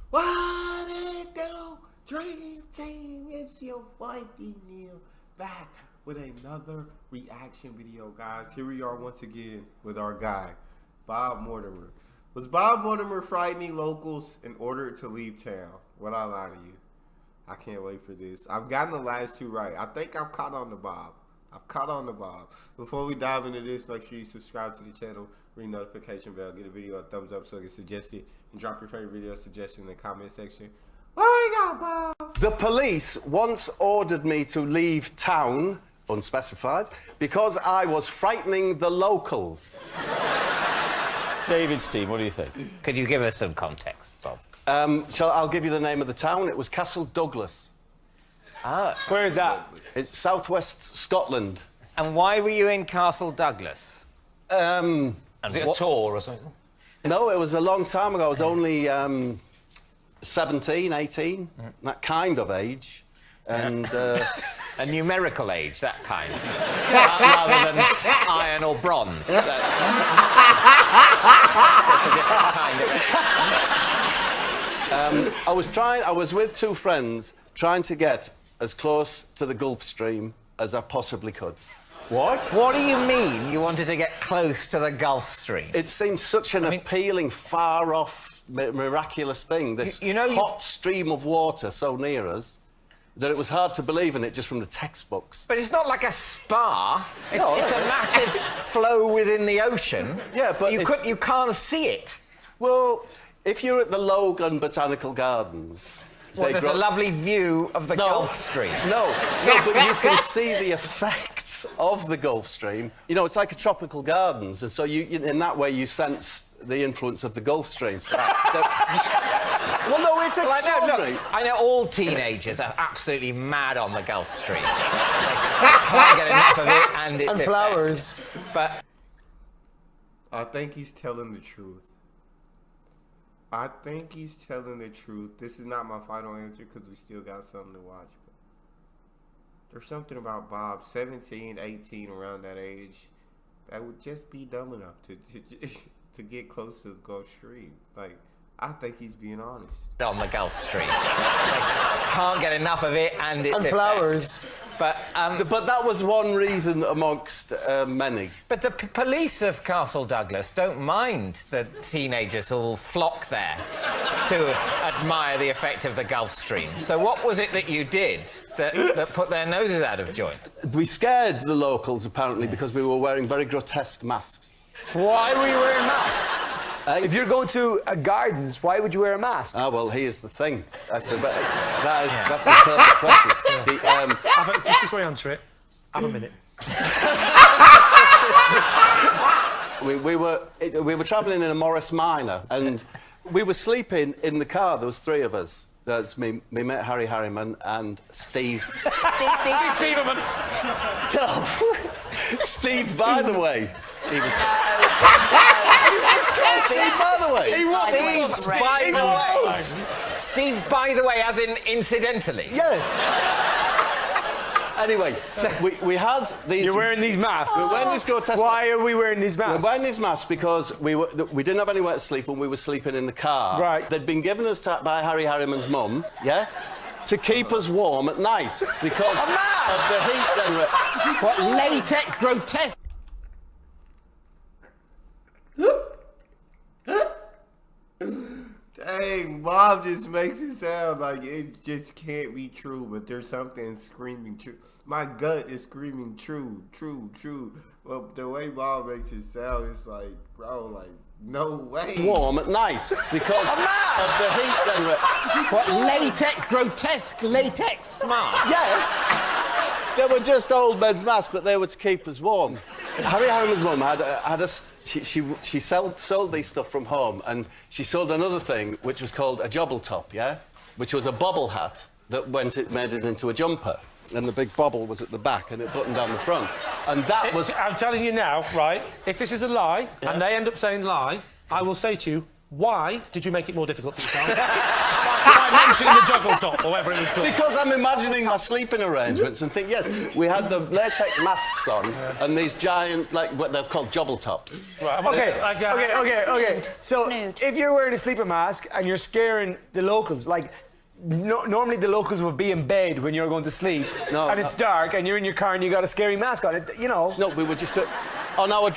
What it do? Dream Team, it's your boy D-Neil back with another reaction video, guys. Here we are once again with our guy, Bob Mortimer. Was Bob Mortimer frightening locals in order to leave town? What I lie to you? I can't wait for this. I've gotten the last two right. I think I've caught on to Bob. Before we dive into this, make sure you subscribe to the channel, ring the notification bell, get a video a thumbs up so it gets suggested, and drop your favorite video suggestion in the comment section. What we got, Bob? The police once ordered me to leave town, unspecified, because I was frightening the locals. David's team, what do you think? Could you give us some context, Bob? I'll give you the name of the town. It was Castle Douglas. Ah. Where is that? It's southwest Scotland. And why were you in Castle Douglas? Was it a tour or something? No, it was a long time ago. I was only 17, 18, that kind of age. And a numerical age, that kind. Rather than iron or bronze. That's a different kind of I was with two friends trying to get as close to the Gulf Stream as I possibly could. What? What do you mean you wanted to get close to the Gulf Stream? It seemed such an appealing, far-off, miraculous thing, this hot stream of water so near us, that it was hard to believe in it just from the textbooks. But it's not like a spa. It's a massive flow within the ocean. Yeah, but you can't see it. Well, if you're at the Logan Botanical Gardens... Well, there's a lovely view of the Gulf Stream. No, but you can see the effects of the Gulf Stream. You know, it's like a tropical gardens, and so in that way you sense the influence of the Gulf Stream. Well, no, it's extraordinary. I know all teenagers are absolutely mad on the Gulf Stream. They can't get enough of it, and it's flowers. But I think he's telling the truth. I think he's telling the truth. This is not my final answer because we still got something to watch. But there's something about Bob, 17, 18, around that age, that would just be dumb enough to get close to the Gulf Stream. Like, I think he's being honest. On the Gulf Stream. Can't get enough of it, and it's flowers. But that was one reason amongst many. But the police of Castle Douglas don't mind the teenagers who'll flock there to admire the effect of the Gulf Stream. So what was it that you did that put their noses out of joint? We scared the locals, apparently, because we were wearing very grotesque masks. Why were you wearing masks? If you're going to gardens, why would you wear a mask? Ah, well, here's the thing. That's a perfect question. Just before you answer it, have a minute. we were travelling in a Morris Minor, and we were sleeping in the car. There was three of us. That's me mate Harry Harriman and Steve. Steve Seaverman. No, Steve, by the way. He was. Steve, by the way. He was. Steve, by the way, as in incidentally. Yes. Anyway, we had these... You're wearing these masks? We're wearing these grotesque... Why are we wearing these masks? We're wearing these masks because we didn't have anywhere to sleep when we were sleeping in the car. Right. They'd been given us by Harry Harriman's mum, yeah, to keep us warm at night because of the heat generator. What, latex, grotesque? Dang, Bob just makes it sound like it just can't be true, but there's something screaming true. My gut is screaming true. Well, the way Bob makes it sound, it's like, bro, like, no way. Warm at night because of the heat generator. What, latex, grotesque latex masks? Yes. They were just old men's masks, but they were to keep us warm. Harry Harriman's mum she sold these stuff from home, and she sold another thing which was called a jobble top, yeah, which was a bobble hat that made it into a jumper, and the big bobble was at the back and it buttoned down the front, and that was. I'm telling you now, right? If this is a lie and they end up saying lie, I will say to you, why did you make it more difficult for yourself? mentioning the juggle top or whatever it was called? Because I'm imagining my sleeping arrangements and think, yes, we had the latex masks on and these giant, like, what they're called jobble tops. Right, Okay. So, Snood. if you're wearing a sleeper mask and you're scaring the locals, like, normally the locals would be in bed when you're going to sleep, and it's dark, and you're in your car and you got a scary mask on. You know. No, we were just on our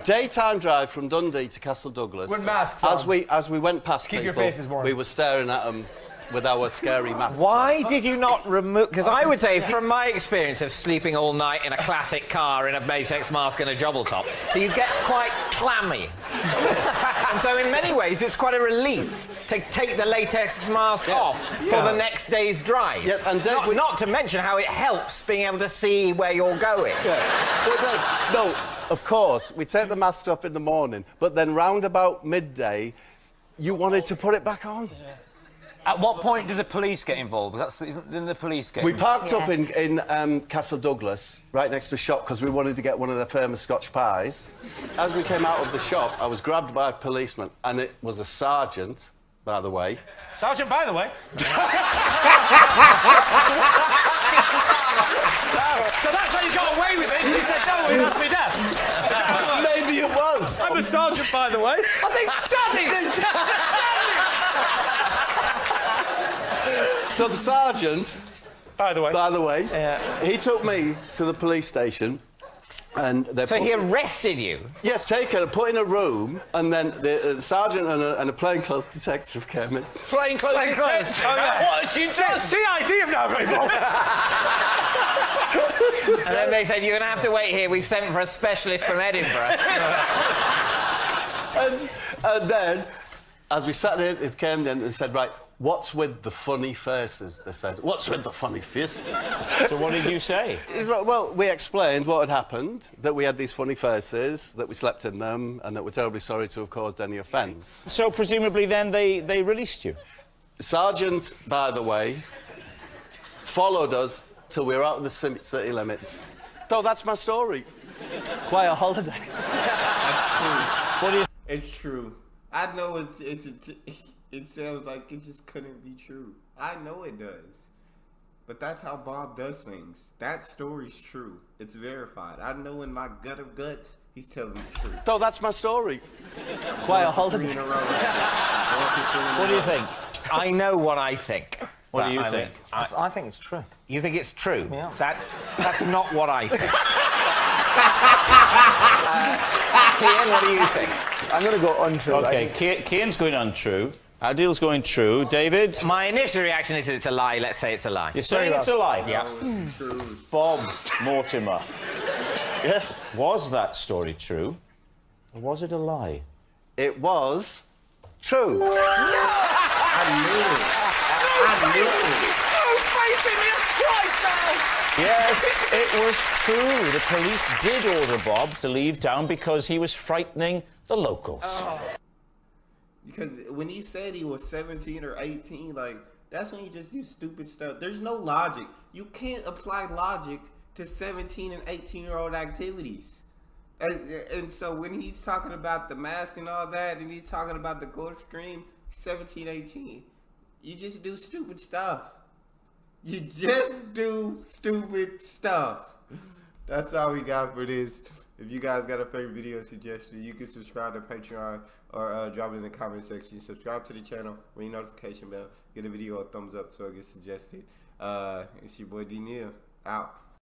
daytime drive from Dundee to Castle Douglas. With masks as on. we went past Keep people, your faces warm. we were staring at them with our scary masks. Why did you not remove... Because I would say, from my experience of sleeping all night in a classic car in a latex mask and a jobble top, you get quite clammy. And so in many ways, it's quite a relief to take the latex mask off for the next day's drive. Yes, and not to mention how it helps being able to see where you're going. Yeah. But then, no, of course, we take the mask off in the morning, but then round about midday, you wanted to put it back on. Yeah. At what point did the police get involved? Didn't the police get involved? We parked up in Castle Douglas, right next to a shop, because we wanted to get one of their famous Scotch pies. As we came out of the shop, I was grabbed by a policeman, and it was a sergeant, by the way. Sergeant, by the way. So that's how you got away with it. You said, no, it has to be deaf. Maybe it was. I'm a sergeant, by the way. I think So the sergeant, by the way, he took me to the police station, and So he arrested you? Yes, taken and put in a room, and then the sergeant and a plainclothes detective came in. Plainclothes detective? Oh, yeah. What? CID have now got involved. And then they said, you're going to have to wait here. We've sent for a specialist from Edinburgh. and then, as we sat in, it came in and said, right, what's with the funny faces? They said, what's with the funny faces? So what did you say? Well, we explained what had happened, that we had these funny faces, that we slept in them, and that we're terribly sorry to have caused any offence. So presumably then they released you? Sergeant, by the way, followed us till we were out of the city limits. So that's my story. It's quite a holiday. That's true. What do you... It's true. I know it sounds like it just couldn't be true. I know it does. But that's how Bob does things. That story's true. It's verified. I know in my gut of guts, he's telling the truth. So that's my story. It's quite a holiday. What do you think? I know what I think. What do you think? I think it's true. You think it's true? Yeah. That's not what I think. Ian, what do you think? I'm going to go untrue. OK, Cian's going untrue. Adil's going true. David? My initial reaction is it's a lie. Let's say it's a lie. You're saying it's a lie? Yeah. Bob Mortimer. Yes. Was that story true? Or was it a lie? It was true. I knew it. Yes, it was true. The police did order Bob to leave town because he was frightening the locals. Because when he said he was 17 or 18, like, that's when you just do stupid stuff. There's no logic. You can't apply logic to 17 and 18-year-old activities. And so when he's talking about the mask and all that, and he's talking about the Gulf Stream, 17, 18, you just do stupid stuff. You just do stupid stuff. That's all we got for this. If you guys got a favorite video suggestion, you can subscribe to Patreon or drop it in the comment section. Subscribe to the channel, ring the notification bell, give the video a thumbs up so it gets suggested. It's your boy D Neil, out.